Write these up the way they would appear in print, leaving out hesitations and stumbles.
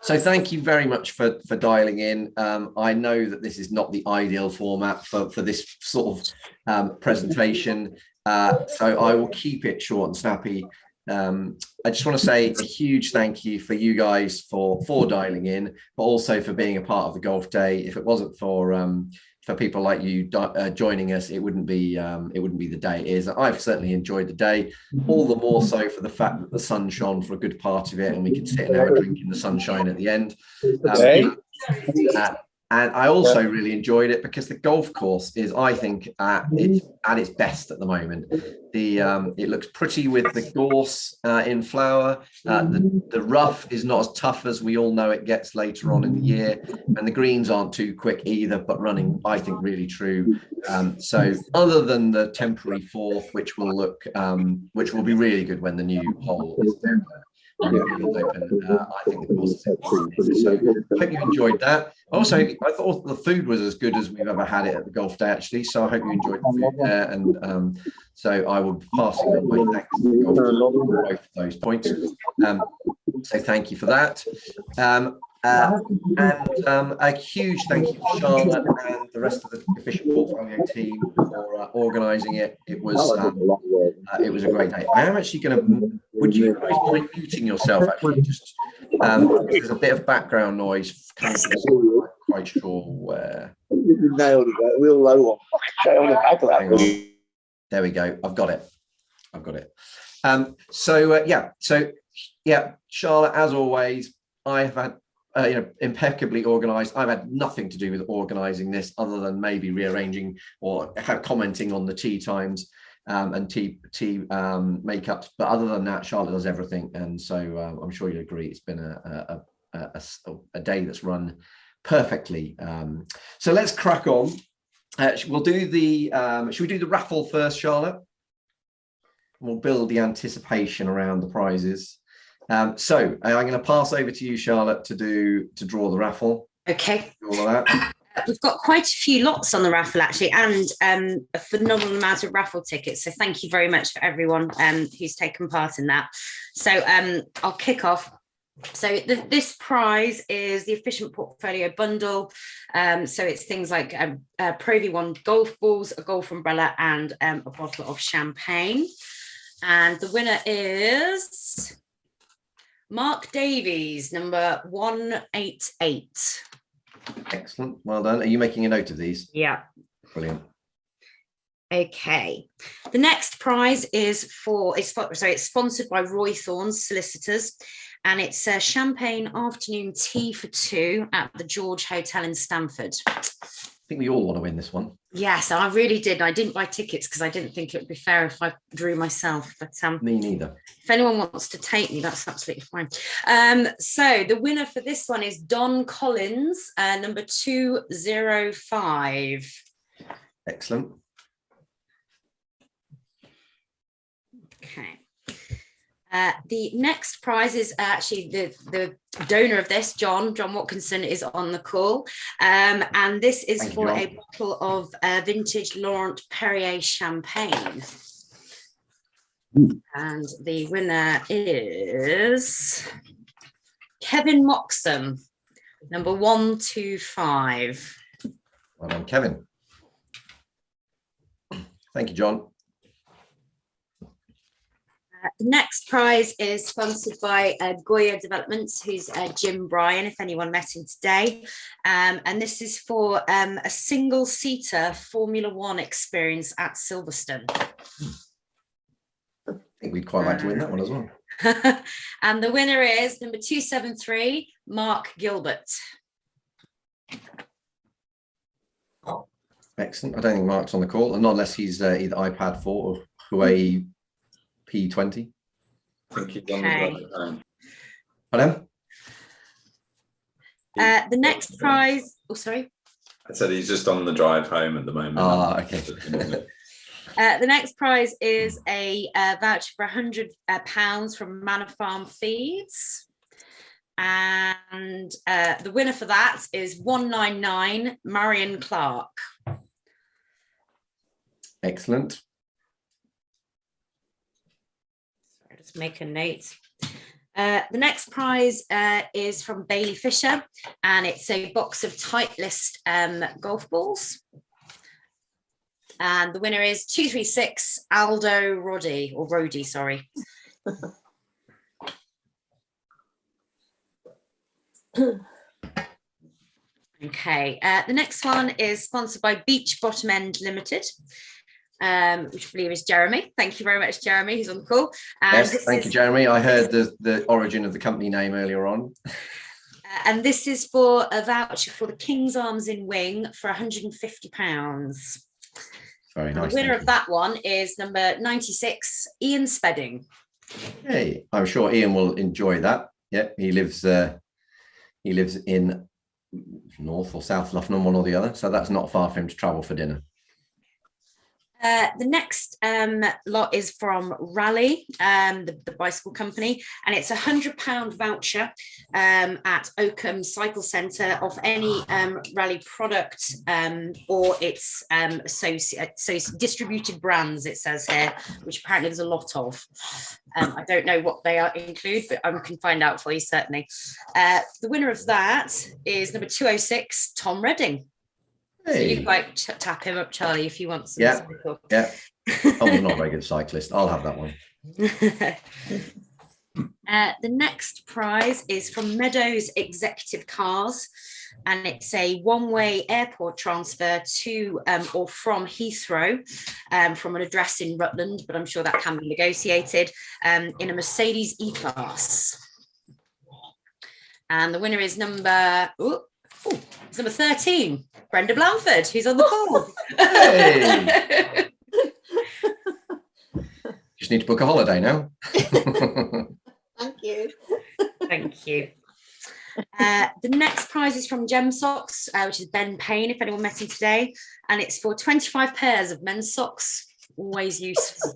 So thank you very much for dialing in. I know that this is not the ideal format for this sort of presentation, so I will keep it short and snappy. I just want to say a huge thank you for you guys for dialing in, but also for being a part of the Golf Day. If it wasn't for people like you joining us, it wouldn't be the day it is. I've certainly enjoyed the day, all the more so for the fact that the sun shone for a good part of it, and we could sit and have a drink in the sunshine at the end. And I also really enjoyed it because the golf course is, I think, at its best at the moment. It looks pretty with the gorse in flower. The rough is not as tough as we all know it gets later on in the year, and the greens aren't too quick either, but running, I think, really true. So other than the temporary fourth, which will be really good when the new hole is there. I think the course is in. So I hope you enjoyed that. Also, I thought the food was as good as we've ever had it at the Golf Day, actually. So I hope you enjoyed the food there. And so I will be passing on my thanks to the Golf Day for both of those points. So thank you for that. A huge thank you to Charlotte and the rest of the Efficient Portfolio team for organising it. It was a great day. I am actually going to. Would you guys mind muting yourself? Actually, just there's a bit of background noise coming from. I'm not quite sure where. Nailed it. Real low one. On the back of that. There we go. I've got it. So Charlotte, as always, I have had. Impeccably organised. I've had nothing to do with organising this other than maybe rearranging or commenting on the tea times and tea makeups. But other than that, Charlotte does everything, and so I'm sure you'll agree it's been a day that's run perfectly. So let's crack on. We'll do the. Should we do the raffle first, Charlotte? We'll build the anticipation around the prizes. So I'm going to pass over to you, Charlotte, to draw the raffle. Okay. All of that. We've got quite a few lots on the raffle, actually, and a phenomenal amount of raffle tickets. So thank you very much for everyone who's taken part in that. So I'll kick off. So this prize is the Efficient Portfolio bundle. So it's things like Pro V1 golf balls, a golf umbrella, and a bottle of champagne. And the winner is Mark Davies, number 188. Excellent. Well done. Are you making a note of these? Yeah. Brilliant. Okay. The next prize is it's sponsored by Roy Thorne's Solicitors, and it's a champagne afternoon tea for two at the George Hotel in Stamford. I think we all want to win this one. Yes, I really did. I didn't buy tickets because I didn't think it would be fair if I drew myself. But me neither. If anyone wants to take me, that's absolutely fine. So the winner for this one is Don Collins, number 205. Excellent. Okay. The next prize is actually the donor of this, John Watkinson, is on the call. And this is Thank for you, a bottle of vintage Laurent Perrier champagne. And the winner is Kevin Moxham, number 125. Well done, Kevin. Thank you, John. The next prize is sponsored by Goya Developments, who's Jim Bryan, if anyone met him today. And this is for a single-seater Formula One experience at Silverstone. I think we'd quite like to win that one as well. And the winner is number 273, Mark Gilbert. Excellent. I don't think Mark's on the call, not unless he's either iPad 4 or Huawei P20. Okay. Pardon? The next prize. Oh, sorry. I said he's just on the drive home at the moment. Ah, okay. The next prize is a voucher for £100 from Manor Farm Feeds. And the winner for that is 199, Marion Clark. Excellent. Sorry, just make a note. The next prize is from Bailey Fisher, and it's a box of Titleist golf balls. And the winner is 236 Aldo Roddy, or Rody, sorry. Okay, the next one is sponsored by Beach Bottom End Limited, which I believe is Jeremy. Thank you very much, Jeremy, who's on the call. And yes, thank you, Jeremy. I heard the origin of the company name earlier on. And this is for a voucher for the King's Arms in Wing for £150. Very nice. The winner of that one is number 96, Ian Spedding. Hey, I'm sure Ian will enjoy that. Yeah, he lives in North or South Luffenham, one or the other, so that's not far for him to travel for dinner. The next lot is from Raleigh, the bicycle company, and it's £100 voucher at Oakham Cycle Centre of any Raleigh product or its distributed brands, it says here, which apparently there's a lot of. I don't know what they include, but I can find out for you certainly. The winner of that is number 206, Tom Redding. Hey. So you might tap him up, Charlie, if you want some. Yeah. I'm not a very good cyclist. I'll have that one. The next prize is from Meadows Executive Cars, and it's a one-way airport transfer to or from Heathrow from an address in Rutland, but I'm sure that can be negotiated, in a Mercedes E-Class. And the winner is number 13, Brenda Blanford, who's on the call. Hey. Just need to book a holiday now. Thank you. Thank you. The next prize is from Gem Socks, which is Ben Payne, if anyone met him today, and it's for 25 pairs of men's socks. Always useful.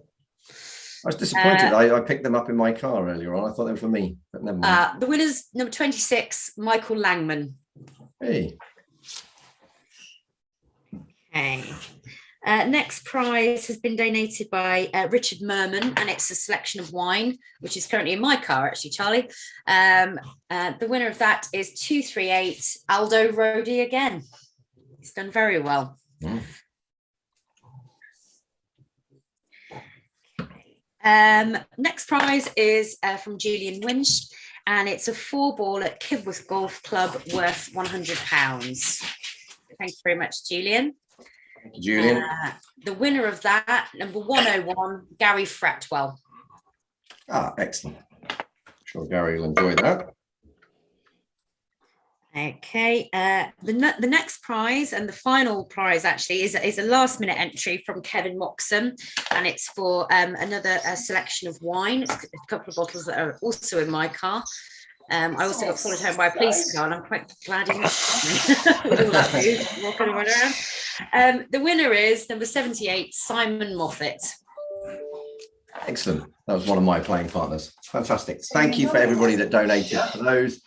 I was disappointed. I picked them up in my car earlier on. I thought they were for me, but never mind. The winner's number 26, Michael Langman. Hey. Okay. Next prize has been donated by Richard Merman, and it's a selection of wine, which is currently in my car, actually, Charlie. The winner of that is 238 Aldo Rody again. He's done very well. Mm. Next prize is from Julian Winch, and it's a 4-ball at Kibworth Golf Club worth £100. Thank you very much, Julian. Thank you, Julian. The winner of that, number 101, Gary Fretwell. Excellent. I'm sure Gary will enjoy that. Okay, the next prize and the final prize actually is a last-minute entry from Kevin Moxham, and it's for another selection of wine. It's a couple of bottles that are also in my car. I also got followed home by a police car, and I'm quite glad he with all that food walking around. The winner is number 78, Simon Moffat. Excellent. That was one of my playing partners. Fantastic. Thank you for everybody that donated for those.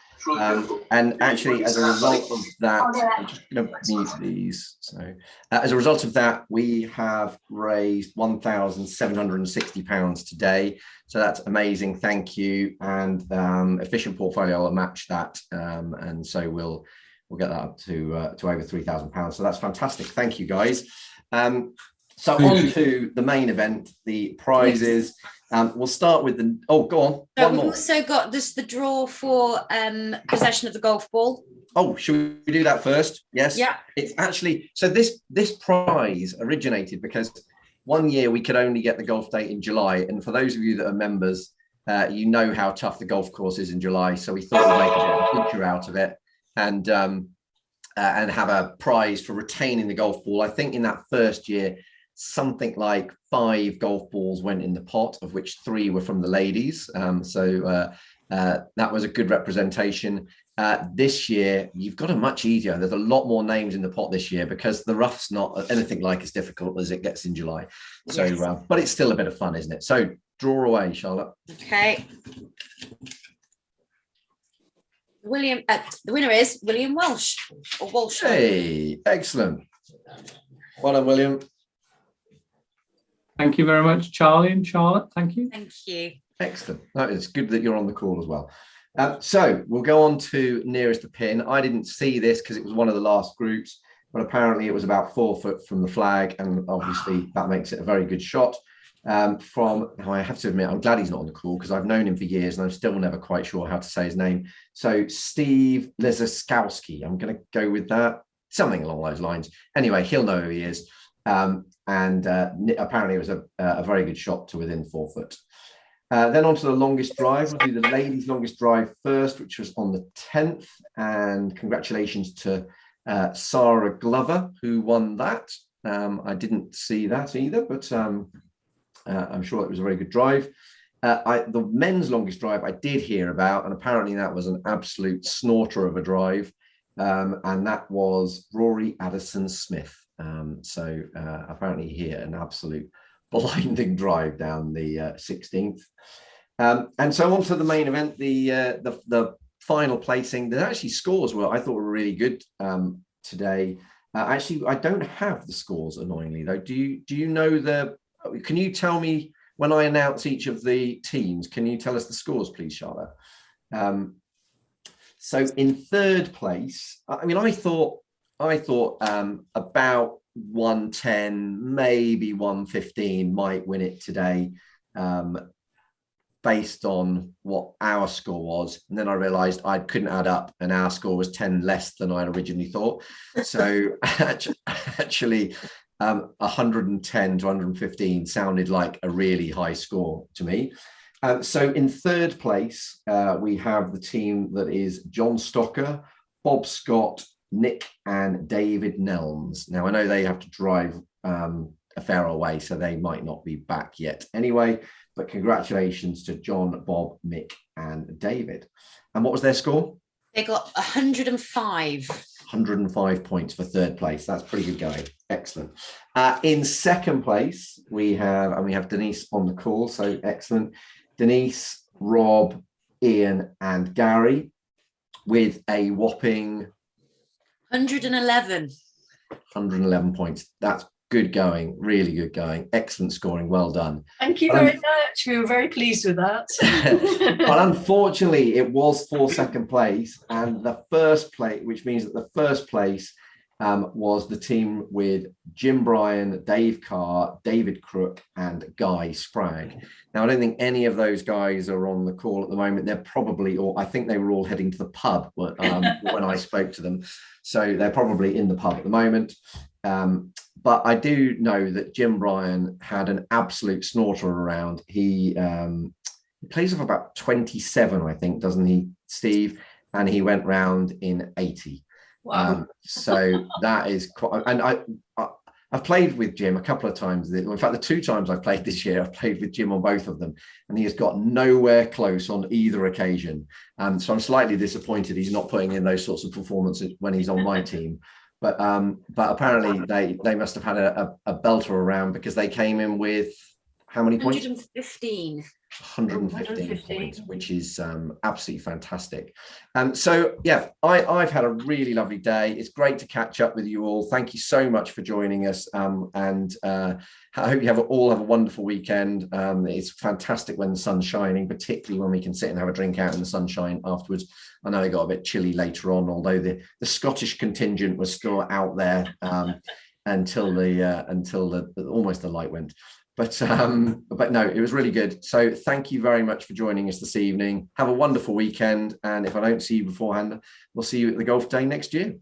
And actually, as a result of that, I'm just going to mute these. So, as a result of that, we have raised £1,760 today. So that's amazing. Thank you. And Efficient Portfolio will match that, and so we'll get that up to over £3,000. So that's fantastic. Thank you, guys. So on to the main event, the prizes. We'll start with the. Oh, go on. So One we've more. also got the draw for possession of the golf ball. Oh, should we do that first? Yes. Yeah. It's actually so. This prize originated because one year we could only get the golf date in July, and for those of you that are members, you know how tough the golf course is in July. So we thought we'd make a bit of a feature out of it, and have a prize for retaining the golf ball. I think in that first year, something like 5 golf balls went in the pot, of which 3 were from the ladies. So that was a good representation. This year, you've got a much easier. There's a lot more names in the pot this year because the rough's not anything like as difficult as it gets in July. So, Yes. But it's still a bit of fun, isn't it? So draw away, Charlotte. Okay. The winner is William Welsh, or Walsh. Hey, excellent. Well done, William. Thank you very much, Charlie and Charlotte. Thank you. Thank you. Excellent. No, it's good that you're on the call as well. So we'll go on to nearest the pin. I didn't see this because it was one of the last groups, but apparently it was about 4 foot from the flag, and obviously that makes it a very good shot. Now I have to admit, I'm glad he's not on the call because I've known him for years and I'm still never quite sure how to say his name. So Steve Lezaskowski, I'm going to go with that, something along those lines. Anyway, he'll know who he is. Apparently it was a very good shot to within 4 foot. Then on to the longest drive. We'll do the ladies' longest drive first, which was on the 10th. And congratulations to Sarah Glover, who won that. I didn't see that either, but I'm sure it was a very good drive. The men's longest drive I did hear about, and apparently that was an absolute snorter of a drive. And that was Rory Addison-Smith. Apparently he hit an absolute blinding drive down the 16th. And so on to the main event, the final placing. There's actually scores I thought were really good today. Actually, I don't have the scores, annoyingly, though. Do you know can you tell me when I announce each of the teams, can you tell us the scores, please, Charlotte? So in third place, I mean, I thought about 110, maybe 115 might win it today, based on what our score was. And then I realized I couldn't add up and our score was 10 less than I'd originally thought. So actually 110 to 115 sounded like a really high score to me. So in third place, we have the team that is John Stocker, Bob Scott, Nick and David Nelms. Now, I know they have to drive a fair way, so they might not be back yet anyway, but congratulations to John, Bob, Mick and David. And what was their score? They got 105. 105 points for third place. That's pretty good going. Excellent. In second place, we have Denise on the call, so excellent. Denise, Rob, Ian and Gary with a whopping 111. 111 points. That's good going, really good going. Excellent scoring, well done. Thank you very much. We were very pleased with that. But unfortunately, it was for second place, and the first place, which means that the first place was the team with Jim Bryan, Dave Carr, David Crook, and Guy Spragg. Now, I don't think any of those guys are on the call at the moment. They're probably, or I think they were all heading to the pub when I spoke to them. So they're probably in the pub at the moment. But I do know that Jim Bryan had an absolute snorter around. He plays off about 27, I think, doesn't he, Steve? And he went round in 80. Wow. So that is quite, and I've played with Jim a couple of times. In fact, the 2 times I've played this year, I've played with Jim on both of them, and he has got nowhere close on either occasion. So I'm slightly disappointed he's not putting in those sorts of performances when he's on my team. But apparently they must have had a belter around, because they came in with how many points? 115. 115 points, which is absolutely fantastic. So yeah, I've had a really lovely day. It's great to catch up with you all. Thank you so much for joining us, and I hope you all have a wonderful weekend. It's fantastic when the sun's shining, particularly when we can sit and have a drink out in the sunshine afterwards. I know it got a bit chilly later on, although the Scottish contingent was still out there until almost the light went. But no, it was really good. So thank you very much for joining us this evening. Have a wonderful weekend. And if I don't see you beforehand, we'll see you at the golf day next year.